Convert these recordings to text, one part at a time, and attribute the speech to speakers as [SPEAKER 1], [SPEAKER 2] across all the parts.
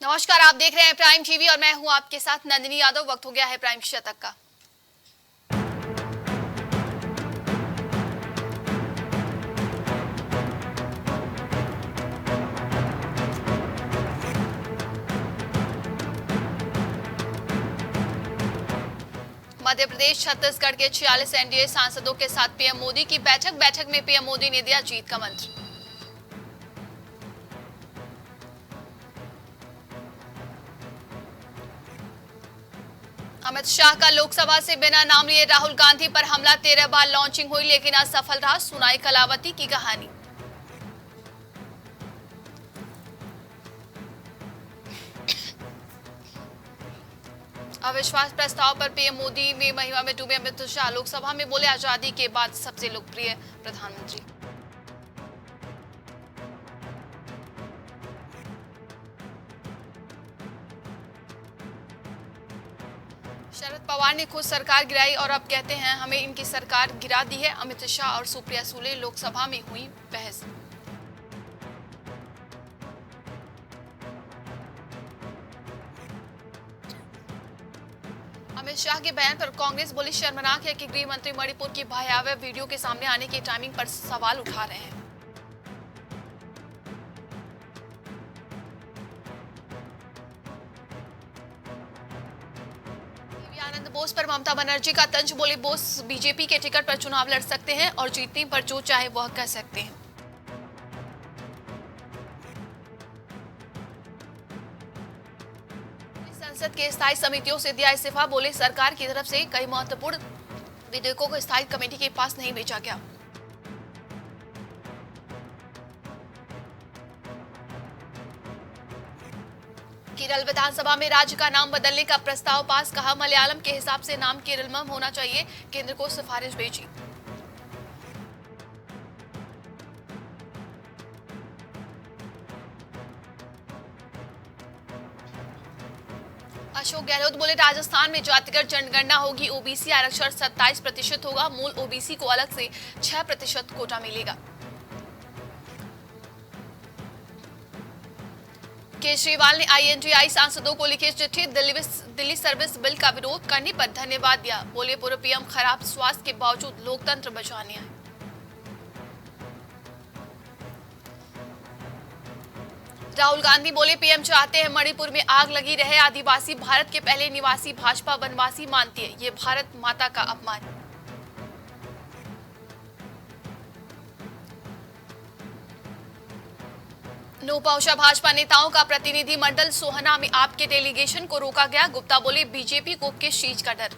[SPEAKER 1] नमस्कार, आप देख रहे हैं प्राइम टीवी और मैं हूं आपके साथ नंदिनी यादव। वक्त हो गया है प्राइम शतक का। मध्य प्रदेश छत्तीसगढ़ के 46 एनडीए सांसदों के साथ पीएम मोदी की बैठक में पीएम मोदी ने दिया जीत का मंत्र। अमित शाह का लोकसभा से बिना नाम लिए राहुल गांधी पर हमला, 13 बार लॉन्चिंग हुई लेकिन असफल रहा, सुनाई कलावती की कहानी। अविश्वास प्रस्ताव पर पीएम मोदी में महिमा में डूबे अमित शाह, लोकसभा में बोले आजादी के बाद सबसे लोकप्रिय प्रधानमंत्री। शरद पवार ने खुद सरकार गिराई और अब कहते हैं हमें इनकी सरकार गिरा दी है। अमित शाह और सुप्रिया सुले लोकसभा में हुई बहस। अमित शाह के बयान पर कांग्रेस बोली शर्मनाक है कि गृह मंत्री मणिपुर की भयावह वीडियो के सामने आने की टाइमिंग पर सवाल उठा रहे हैं। आनंद बोस पर ममता बनर्जी का तंज, बोले बोस बीजेपी के टिकट पर चुनाव लड़ सकते हैं और जीतने पर जो चाहे वह कह सकते हैं। संसद के स्थायी समितियों से दिया इस्तीफा, बोले सरकार की तरफ से कई महत्वपूर्ण विधेयकों को स्थायी कमेटी के पास नहीं भेजा गया। केरल विधानसभा में राज्य का नाम बदलने का प्रस्ताव पास, कहा मलयालम के हिसाब से नाम केरलम होना चाहिए, केंद्र को सिफारिश भेजी। अशोक गहलोत बोले राजस्थान में जातिगत जनगणना होगी, ओबीसी आरक्षण 27% होगा, मूल ओबीसी को अलग से 6% कोटा मिलेगा। केजरीवाल ने आईएनटीआई सांसदों को लिखे चिट्ठी, दिल्ली सर्विस बिल का विरोध करने पर धन्यवाद दिया, बोले पूर्व पीएम खराब स्वास्थ्य के बावजूद लोकतंत्र बचाने आए। राहुल गांधी बोले पीएम चाहते हैं मणिपुर में आग लगी रहे, आदिवासी भारत के पहले निवासी, भाजपा वनवासी मानती है, ये भारत माता का अपमान। नो पहुंचा भाजपा नेताओं का प्रतिनिधि मंडल, सोहना में आपके डेलीगेशन को रोका गया, गुप्ता बोले बीजेपी को किस चीज का डर।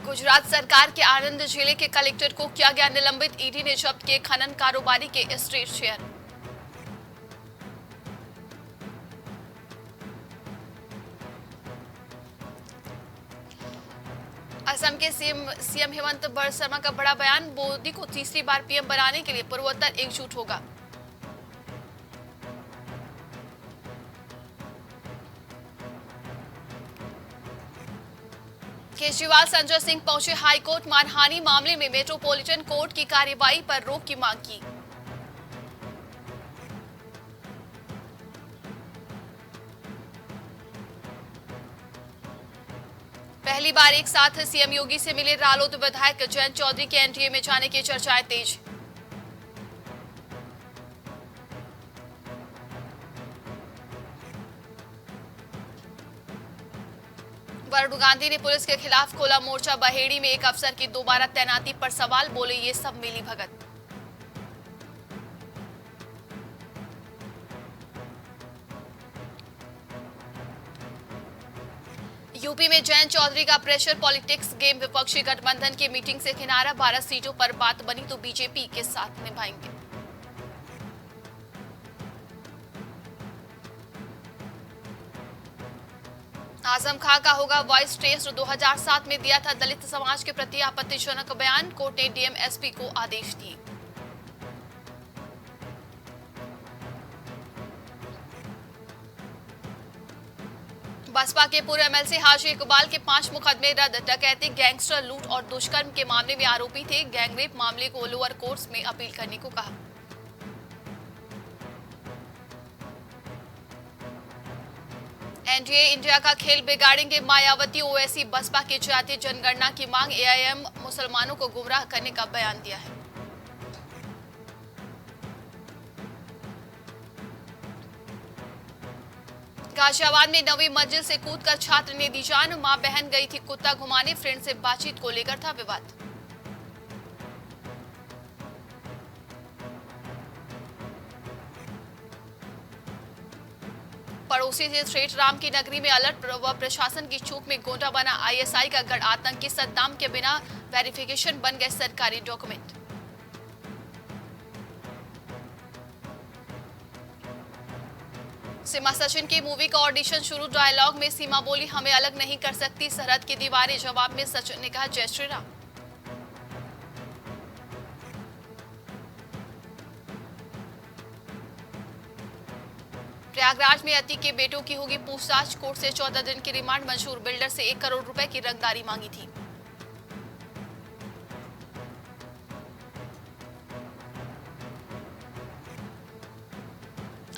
[SPEAKER 1] गुजरात सरकार के आनंद जिले के कलेक्टर को किया गया निलंबित, ईडी ने जब्त किए खनन कारोबारी के एस्टेट शेयर। असम के सीएम हेमंत शर्मा का बड़ा बयान, मोदी को तीसरी बार पीएम बनाने के लिए पूर्वोत्तर एकजुट होगा। केजरीवाल संजय सिंह पहुंचे हाईकोर्ट, मानहानि मामले में मेट्रोपॉलिटन कोर्ट की कार्यवाही पर रोक की मांग की। पहली बार एक साथ सीएम योगी से मिले रालोद विधायक, जयंत चौधरी के एनडीए में जाने की चर्चाएं तेज। वरुण गांधी ने पुलिस के खिलाफ खोला मोर्चा, बहेड़ी में एक अफसर की दोबारा तैनाती पर सवाल, बोले ये सब मिली भगत। यूपी में जयंत चौधरी का प्रेशर पॉलिटिक्स गेम, विपक्षी गठबंधन की मीटिंग से किनारा, 12 सीटों पर बात बनी तो बीजेपी के साथ निभाएंगे। आजम खां का होगा वॉइस टेस्ट, 2007 में दिया था दलित समाज के प्रति आपत्तिजनक बयान, कोर्ट ने डीएम एसपी को आदेश दिए। बसपा के पूर्व एमएलसी हाजी इकबाल के 5 मुकदमे रद्द। डकैती, गैंगस्टर, लूट और दुष्कर्म के मामले में आरोपी थे। गैंगरेप मामले को लोअर कोर्ट्स में अपील करने को कहा। एनडीए इंडिया का खेल बिगाड़ेंगे मायावती। ओवैसी बसपा की जातीय जनगणना की मांग। एआईएम मुसलमानों को गुमराह करने का बयान दिया है। गाजियाबाद में 9वीं मंजिल से कूदकर छात्र ने दी जान। मां बहन गई थी कुत्ता घुमाने। फ्रेंड से बातचीत को लेकर था विवाद। पड़ोसी से श्रेष्ठ राम की नगरी में अलर्ट व प्रशासन की चूक में गोंडा बना आईएसआई का गढ़। आतंकी सद्दाम के बिना वेरिफिकेशन बन गए सरकारी डॉक्यूमेंट। सीमा सचिन की मूवी का ऑडिशन शुरू। डायलॉग में सीमा बोली, हमें अलग नहीं कर सकती सरहद की दीवारें। जवाब में सचिन ने कहा, जय श्री राम। प्रयागराज में अति के बेटों की होगी पूछताछ। कोर्ट से 14 दिन की रिमांड मंजूर। बिल्डर से 1 करोड़ रुपए की रंगदारी मांगी थी।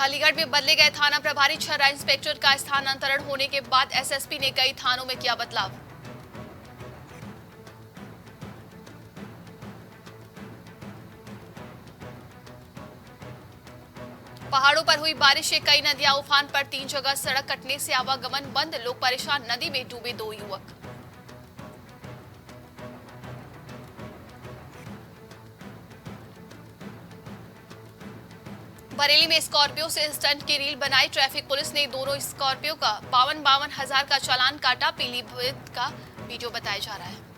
[SPEAKER 1] अलीगढ़ में बदले गए थाना प्रभारी। 6 इंस्पेक्टर का स्थानांतरण होने के बाद एसएसपी ने कई थानों में किया बदलाव। पहाड़ों पर हुई बारिश से कई नदियां उफान पर। 3 जगह सड़क कटने से आवागमन बंद। लोग परेशान। नदी में डूबे 2 युवक। बरेली में स्कॉर्पियो से स्टंट की रील बनाई। ट्रैफिक पुलिस ने दोनों स्कॉर्पियो का 52 हजार का चालान काटा। पीलीभीत का वीडियो बताया जा रहा है।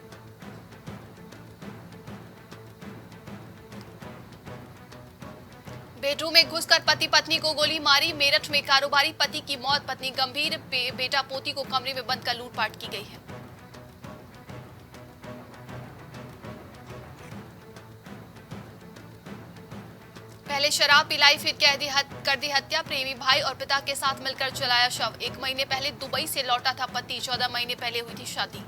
[SPEAKER 1] बेडरूम में घुसकर पति पत्नी को गोली मारी। मेरठ में कारोबारी पति की मौत। पत्नी गंभीर। बेटा पोती को कमरे में बंद कर लूटपाट की गई है। पहले शराब पिलाई फिर कर दी हत्या। प्रेमी भाई और पिता के साथ मिलकर चलाया शव। 1 महीने पहले दुबई से लौटा था पति। 14 महीने पहले हुई थी शादी।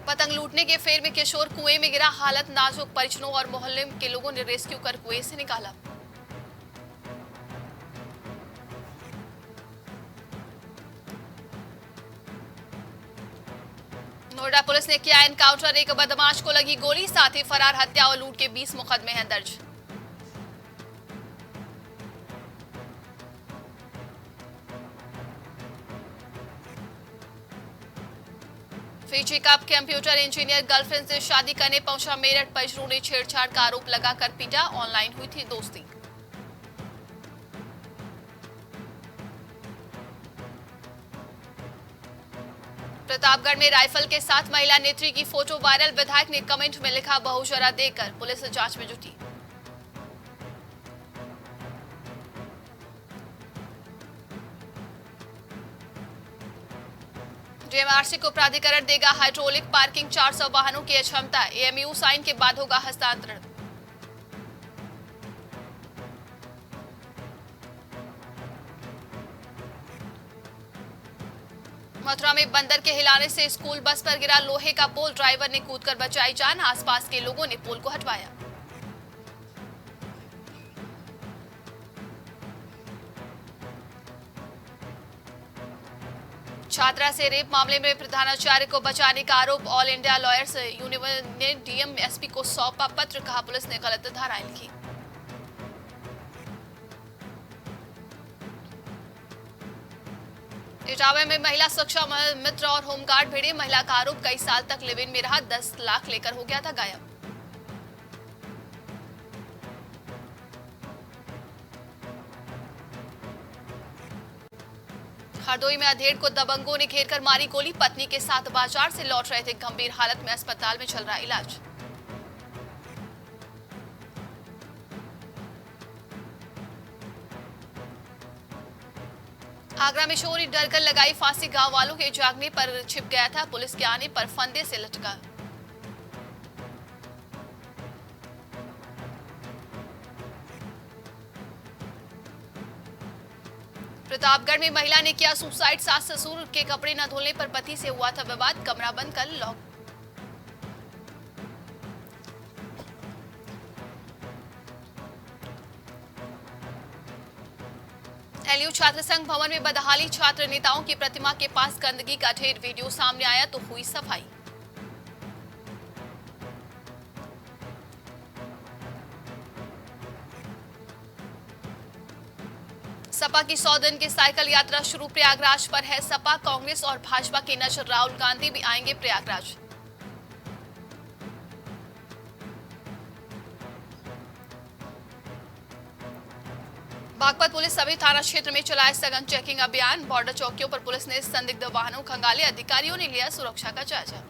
[SPEAKER 1] पतंग लूटने के फेर में किशोर कुएं में गिरा। हालत नाजुक। परिजनों और मोहल्ले के लोगों ने रेस्क्यू कर कुएं से निकाला। नोएडा पुलिस ने किया एनकाउंटर। एक बदमाश को लगी गोली। साथ ही फरार। हत्या और लूट के 20 मुकदमे हैं दर्ज। Fiji cup computer engineer girlfriend से शादी करने पहुंचा मेरठ। परिजनों ने छेड़छाड़ का आरोप लगाकर पीटा। ऑनलाइन हुई थी दोस्ती। प्रतापगढ़ में राइफल के साथ महिला नेत्री की फोटो वायरल। विधायक ने कमेंट में लिखा, बहू जरा देकर। पुलिस जांच में जुटी। डीएमआरसी को प्राधिकरण देगा हाइड्रोलिक पार्किंग। 400 वाहनों की क्षमता। एएमयू साइन के बाद होगा हस्तांतरण। मथुरा में बंदर के हिलाने से स्कूल बस पर गिरा लोहे का पोल। ड्राइवर ने कूदकर बचाई जान। आसपास के लोगों ने पोल को हटवाया। छात्रा से रेप मामले में प्रधानाचार्य को बचाने का आरोप। ऑल इंडिया लॉयर्स यूनियन ने डीएम एसपी को सौंपा पत्र। कहा, पुलिस ने गलत धाराएं लिखी। इटावा में महिला सुरक्षा मित्र और होमगार्ड भिड़े। महिला का आरोप, कई साल तक लिव इन में रहा। 10 लाख लेकर हो गया था गायब। हरदोई में अधेड़ को दबंगों ने घेरकर मारी गोली। पत्नी के साथ बाजार से लौट रहे थे। गंभीर हालत में अस्पताल में चल रहा इलाज। आगरा में चोरी डरकर लगाई फांसी। गांव वालों के जागने पर छिप गया था। पुलिस के आने पर फंदे से लटका। प्रतापगढ़ में महिला ने किया सुसाइड, सास ससुर के कपड़े न धोने पर पति से हुआ था विवाद, कमरा बंद कर लॉक। एलयू छात्र संघ भवन में बदहाली, छात्र नेताओं की प्रतिमा के पास गंदगी का ढेर, वीडियो सामने आया तो हुई सफाई। सपा की 100 दिन की साइकिल यात्रा शुरू, प्रयागराज पर है सपा, कांग्रेस और भाजपा की नजर, राहुल गांधी भी आएंगे प्रयागराज। बागपत पुलिस सभी थाना क्षेत्र में चलाए सघन चेकिंग अभियान, बॉर्डर चौकियों पर पुलिस ने संदिग्ध वाहनों खंगाले, अधिकारियों ने लिया सुरक्षा का जायजा।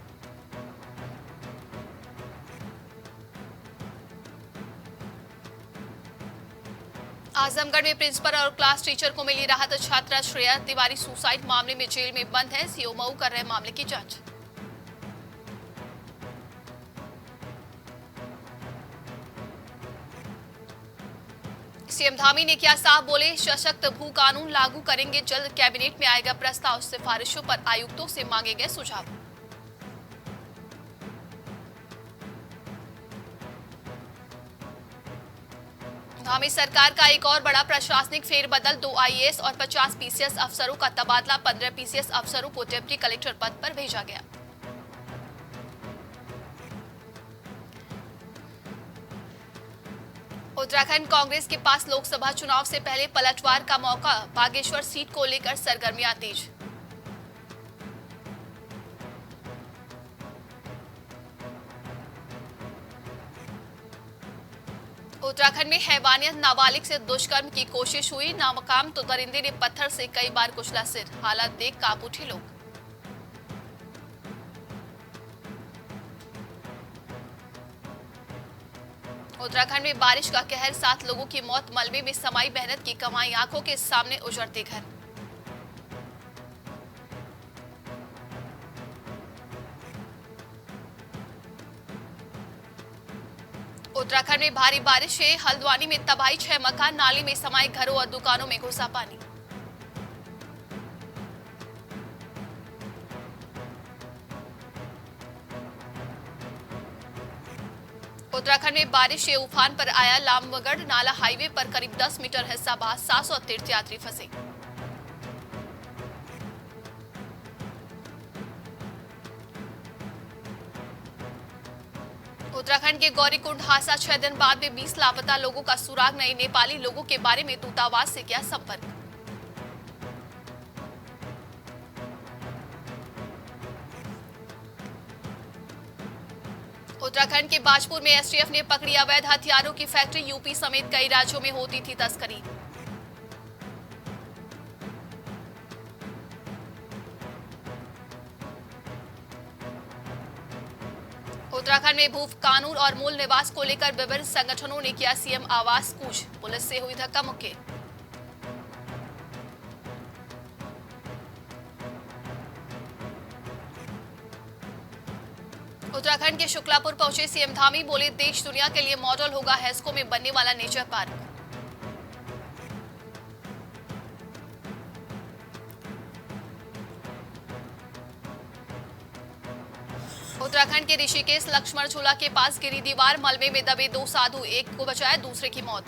[SPEAKER 1] आजमगढ़ में प्रिंसिपल और क्लास टीचर को मिली राहत, छात्रा श्रेया तिवारी सुसाइड मामले में जेल में बंद है, सीओ मऊ कर रहे मामले की जांच। सीएम धामी ने किया साफ, बोले सशक्त भू कानून लागू करेंगे जल्द, कैबिनेट में आएगा प्रस्ताव, सिफारिशों पर आयुक्तों से मांगे गए सुझाव। धामी सरकार का एक और बड़ा प्रशासनिक फेरबदल, 2 आईएएस और 50 पीसीएस अफसरों का तबादला, 15 पीसीएस अफसरों को डिप्टी कलेक्टर पद पर भेजा गया। उत्तराखंड कांग्रेस के पास लोकसभा चुनाव से पहले पलटवार का मौका, बागेश्वर सीट को लेकर सरगर्मियां तेज। उत्तराखंड में हैवानियत, नाबालिग से दुष्कर्म की कोशिश हुई, नाकाम तो दरिंदे ने पत्थर से कई बार कुचला सिर, हालात देख कांप उठे लोग। उत्तराखंड में बारिश का कहर, 7 लोगों की मौत, मलबे में समाई मेहनत की कमाई, आंखों के सामने उजड़ते घर। उत्तराखंड में भारी बारिश से हल्द्वानी में तबाही, 6 मकान नाले में समाये, घरों और दुकानों में घुसा पानी। उत्तराखंड में बारिश से उफान पर आया लामबगढ़ नाला, हाईवे पर करीब 10 मीटर हिस्सा बहा, 700 तीर्थयात्री फंसे। उत्तराखंड के गौरीकुंड हादसा, 6 दिन बाद भी 20 लापता लोगों का सुराग नहीं, नेपाली लोगों के बारे में दूतावास से किया संपर्क। उत्तराखंड के बाजपुर में एसटीएफ ने पकड़ी अवैध हथियारों की फैक्ट्री, यूपी समेत कई राज्यों में होती थी तस्करी। उत्तराखंड में भू कानून और मूल निवास को लेकर विभिन्न संगठनों ने किया सीएम आवास कूच, पुलिस से हुई धक्का मुक्की। उत्तराखंड के शुक्लापुर पहुंचे सीएम धामी, बोले देश दुनिया के लिए मॉडल होगा हैस्को में बनने वाला नेचर पार्क। उत्तराखंड के ऋषिकेश लक्ष्मण झूला के पास गिरी दीवार, मलबे में दबे 2 साधु, एक को बचाया, दूसरे की मौत।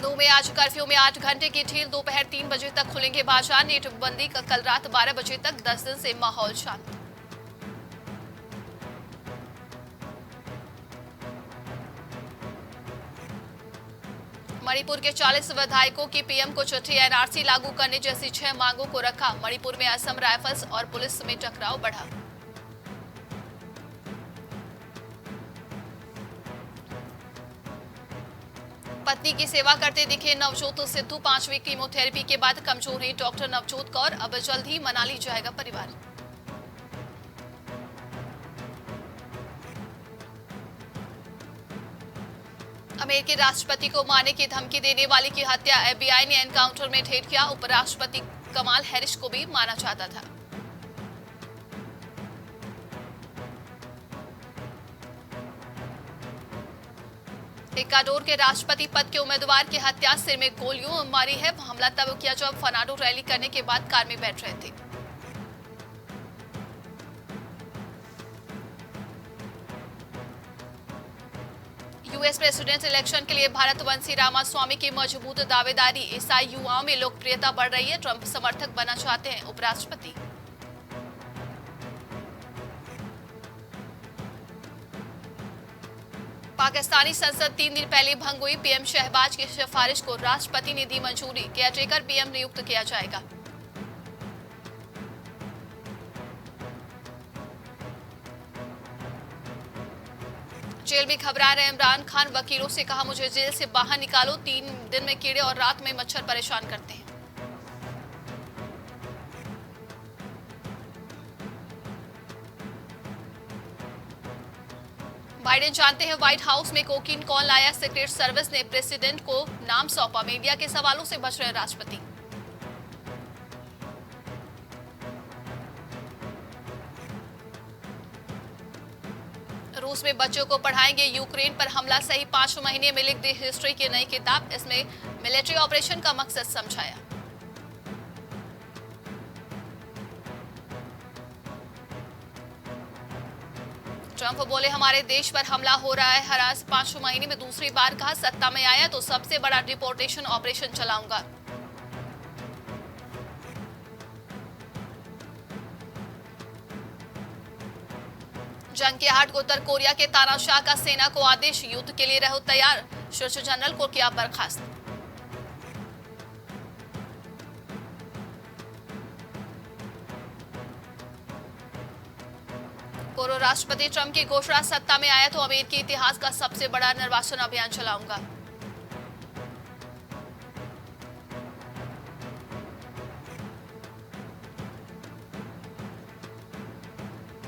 [SPEAKER 1] नू में आज कर्फ्यू में 8 घंटे की ढील, दोपहर 3 बजे तक खुलेंगे बाजार, नेटबंदी का कल रात 12 बजे तक, 10 दिन से माहौल शांत। मणिपुर के 40 विधायकों की पीएम को चिट्ठी, एनआरसी लागू करने जैसी 6 मांगों को रखा, मणिपुर में असम राइफल्स और पुलिस में टकराव बढ़ा। पत्नी की सेवा करते दिखे नवजोत सिद्धू, 5वीं कीमोथेरेपी के बाद कमजोर हुई डॉक्टर नवजोत कौर, अब जल्द ही मना ली जाएगा परिवार। अमेरिकी राष्ट्रपति को मारने की धमकी देने वाले की हत्या, एफबीआई ने एनकाउंटर में ढेर किया, उपराष्ट्रपति कमाल हैरिस को भी माना चाहता था। इक्वाडोर के राष्ट्रपति पद के उम्मीदवार की हत्या, सिर में गोलियों मारी है। हमला तब किया जब फर्नांडो रैली करने के बाद कार में बैठ रहे थे। यूएस प्रेसिडेंट इलेक्शन के लिए भारतवंशी रामास्वामी की मजबूत दावेदारी, ईसाई युवाओं में लोकप्रियता बढ़ रही है। ट्रंप समर्थक बनना चाहते हैं उपराष्ट्रपति। पाकिस्तानी संसद 3 दिन पहले भंग हुई। पीएम शहबाज की सिफारिश को राष्ट्रपति ने दी मंजूरी। केयरटेकर पीएम नियुक्त किया जाएगा। जेल में घबरा रहे इमरान खान, वकीलों से कहा मुझे जेल से बाहर निकालो। 3 दिन में कीड़े और रात में मच्छर परेशान करते हैं। बाइडेन जानते हैं व्हाइट हाउस में कोकीन कौन लाया। सीक्रेट सर्विस ने प्रेसिडेंट को नाम सौंपा। मीडिया के सवालों से बच रहे राष्ट्रपति। रूस में बच्चों को पढ़ाएंगे यूक्रेन पर हमला सही 5 महीने में लिख दी हिस्ट्री की नई किताब। इसमें मिलिट्री ऑपरेशन का मकसद समझाया। ट्रंप बोले हमारे देश पर हमला हो रहा है। हर 5 महीने में दूसरी बार कहा सत्ता में आया तो सबसे बड़ा डिपोर्टेशन ऑपरेशन चलाऊंगा। जंग के हाट को उत्तर कोरिया के तानाशाह का सेना को आदेश, युद्ध के लिए रहो तैयार। शीर्ष जनरल को किया बर्खास्त। पूर्व राष्ट्रपति ट्रंप की घोषणा सत्ता में आया तो अमेरिकी इतिहास का सबसे बड़ा निर्वाचन अभियान चलाऊंगा।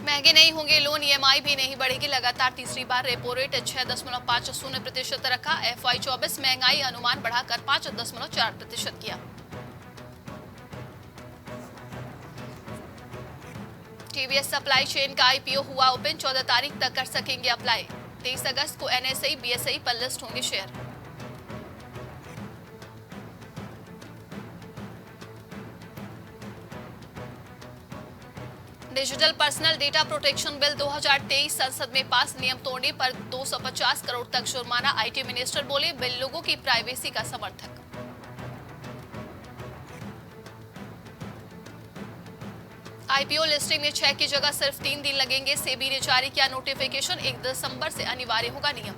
[SPEAKER 1] महंगे नहीं होंगे लोन, ईएमआई भी नहीं बढ़ेगी। लगातार तीसरी बार रेपो रेट 6.50% रखा। FY 24 महंगाई अनुमान बढ़ाकर 5.4% किया। टीवीएस सप्लाई चेन का IPO हुआ ओपन, 14 तारीख तक कर सकेंगे अप्लाई। 23 अगस्त को NSE BSE पर लिस्ट होंगे share. Digital personal data protection bill 2023 संसद में पास। नियम तोड़ने पर 250 करोड़ तक जुर्माना। IT मिनिस्टर बोले बिल लोगों की प्राइवेसी का समर्थक। IPO लिस्टिंग में 6 की जगह सिर्फ 3 दिन लगेंगे। सेबी ने जारी किया नोटिफिकेशन। 1 दिसंबर से अनिवार्य होगा नियम।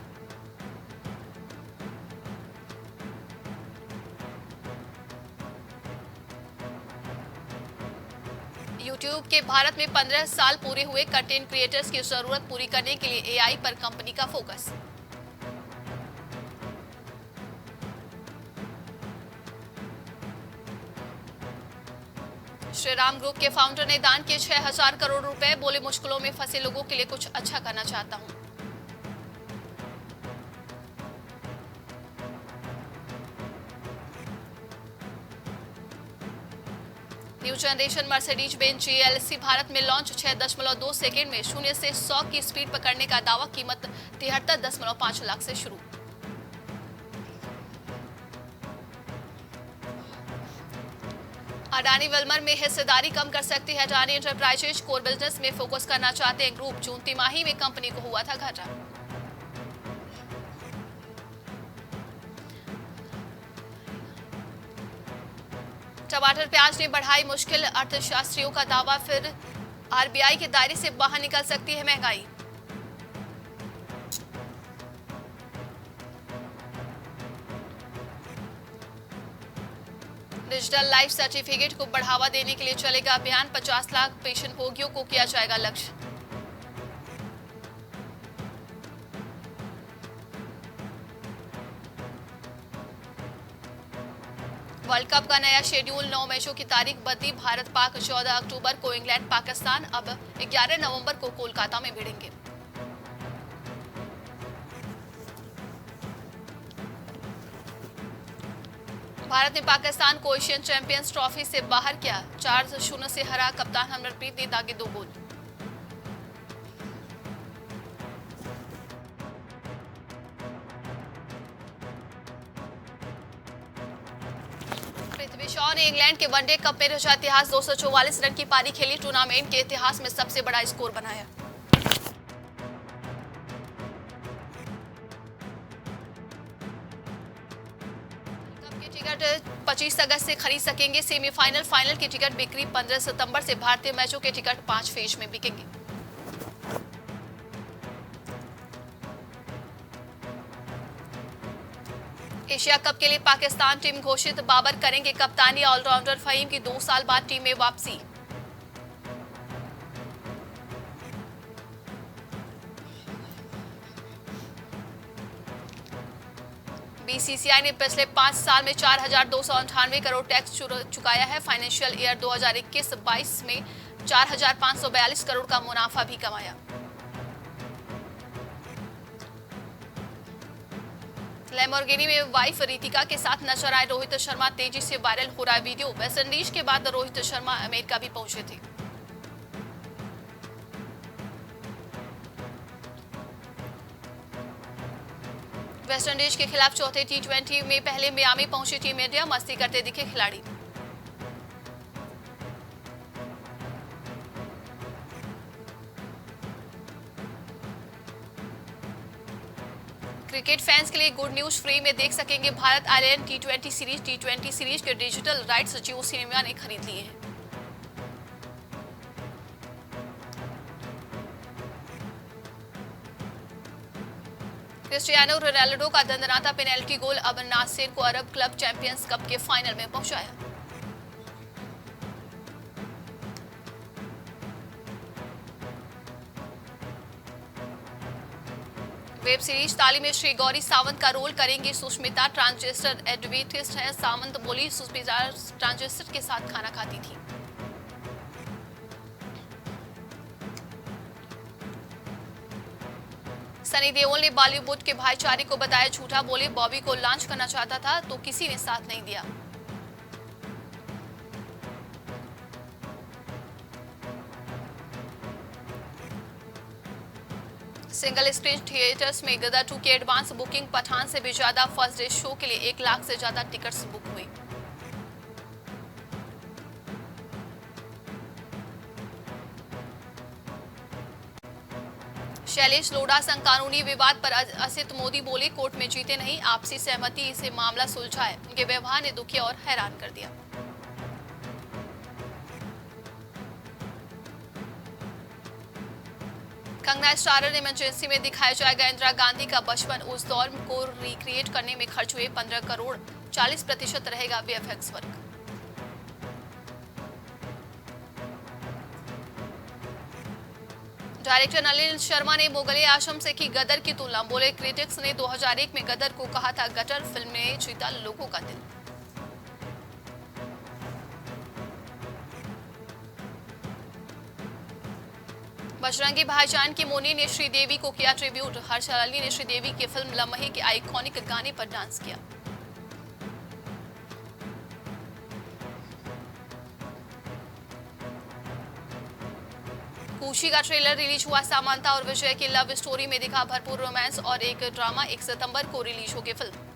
[SPEAKER 1] यूट्यूब के भारत में 15 साल पूरे हुए। कंटेंट क्रिएटर्स की जरूरत पूरी करने के लिए AI पर कंपनी का फोकस। श्रीराम ग्रुप के फाउंडर ने दान किए 6000 करोड़ रुपए। बोले मुश्किलों में फंसे लोगों के लिए कुछ अच्छा करना चाहता हूं। New generation Mercedes Benz GLC Bharat में लॉन्च। 6.2 सेकेंड में 0 से 100 की स्पीड पकड़ने का दावा। कीमत 73.5 लाख से शुरू। अडानी विल्मर में हिस्सेदारी कम कर सकती है। अडानी एंटरप्राइजेज कोर बिजनेस में फोकस करना चाहते हैं ग्रुप। जून तिमाही में कंपनी को हुआ था घाटा। टमाटर प्याज ने बढ़ाई मुश्किल। अर्थशास्त्रियों का दावा, फिर RBI के दायरे से बाहर निकल सकती है महंगाई। डिजिटल लाइफ सर्टिफिकेट को बढ़ावा देने के लिए चलेगा अभियान। 50 लाख पेंशन भोगियों को किया जाएगा लक्ष्य। वर्ल्ड कप का नया शेड्यूल। 9 मैचों की तारीख बदली। भारत पाक 14 अक्टूबर को, इंग्लैंड पाकिस्तान अब 11 नवंबर को कोलकाता में भिड़ेंगे। भारत ने पाकिस्तान को एशियन चैंपियंस ट्रॉफी से बाहर किया। 4-0 से हरा। कप्तान हरमनप्रीत ने दागे 2 गोल। पृथ्वी शॉ ने इंग्लैंड के वनडे कप में रचा इतिहास, 244 रन की पारी खेली, टूर्नामेंट के इतिहास में सबसे बड़ा स्कोर बनाया। कप के टिकट 25 अगस्त से खरीद सकेंगे। सेमीफाइनल फाइनल की टिकट बिक्री 15 सितंबर से, भारतीय मैचों के टिकट 5 फेज में बिकेंगे। एशिया कप के लिए पाकिस्तान टीम घोषित, बाबर करेंगे कप्तानी, ऑलराउंडर फहीम की 2 साल बाद टीम में वापसी। बीसीसीआई ने पिछले 5 साल में 4,298 करोड़ टैक्स चुकाया है। फाइनेंशियल ईयर 2021-22 में 4,542 करोड़ का मुनाफा भी कमाया। लैम्बोर्गिनी में वाइफ रितिका के साथ नजर आए रोहित शर्मा, तेजी से वायरल हो रहा है वीडियो। वेस्टइंडीज के बाद रोहित शर्मा अमेरिका भी पहुंचे थे। वेस्टइंडीज के खिलाफ चौथे T20 में पहले मियामी पहुंची टीम इंडिया, मस्ती करते दिखे खिलाड़ी। क्रिकेट फैंस के लिए गुड न्यूज, फ्री में देख सकेंगे भारत आयरलैंड T20 सीरीज के डिजिटल राइट्स जियो सिनेमा ने खरीद लिए हैं। क्रिस्टियानो रोनाल्डो का दंदनाता पेनल्टी गोल अब नासिर को अरब क्लब चैंपियंस कप के फाइनल में पहुंचाया। वेब सीरीज ताली में श्री गौरी सावंत का रोल करेंगी सुष्मिता, ट्रांसजेस्टर एडवोकेट है सावंत, बोली सुष्मिता ट्रांसजेस्टर के साथ खाना खाती थी। सनी देओल ने बॉलीवुड के भाईचारे को बताया झूठा, बोले बॉबी को लॉन्च करना चाहता था तो किसी ने साथ नहीं दिया। सिंगल स्क्रीन थिएटर्स में गदर 2 की एडवांस बुकिंग, पठान से भी ज्यादा फर्स्ट डे शो के लिए 1 लाख से ज्यादा टिकट्स बुक हुई। शैलेश लोढ़ा संग कानूनी विवाद पर असित मोदी बोले कोर्ट में जीते नहीं, आपसी सहमति से मामला सुलझाए, उनके व्यवहार ने दुखी और हैरान कर दिया। कंगना स्टारर ने इमरजेंसी में दिखाया जाएगा इंदिरा गांधी का बचपन, उस दौर को रिक्रिएट करने में खर्च हुए 15 करोड़, 40% रहेगा VFX work. Director Nalin Sharma ने मोगले आश्रम से की गदर की तुलना, बोले क्रिटिक्स ने 2001 में गदर को कहा था गटर, फिल्म ने जीता लोगों का दिल। बजरंगी भाईजान की मोनी ने श्रीदेवी को किया ट्रिब्यूट, हर्ष अली ने श्रीदेवी की फिल्म लम्हे के आइकॉनिक गाने पर डांस किया। खुशी का ट्रेलर रिलीज हुआ, सामंता और विजय की लव स्टोरी में दिखा भरपूर रोमांस और एक ड्रामा, 1 सितंबर को रिलीज होगी फिल्म।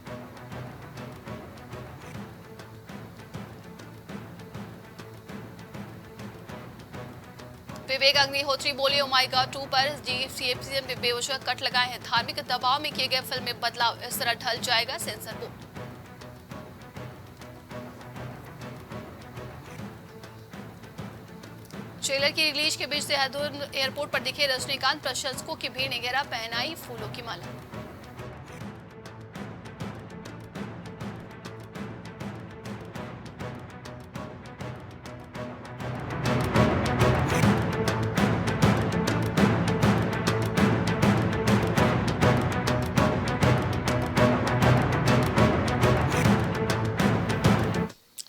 [SPEAKER 1] विवेक अग्निहोत्री बोले ओ माय गॉड 2 पर जीसीएफसी में बेवजह कट लगाए हैं, धार्मिक दबाव में किए गए फिल्म में बदलाव, इस तरह ढल जाएगा सेंसर बोर्ड। ट्रेलर की रिलीज के बीच देहरादून एयरपोर्ट पर दिखे रजनीकांत, प्रशंसकों की भीड़ ने घेरा, पहनाई फूलों की माला।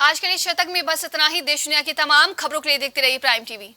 [SPEAKER 1] आज के लिए शतक में बस इतना ही। देश दुनिया की तमाम खबरों के लिए देखते रहिए प्राइम टीवी।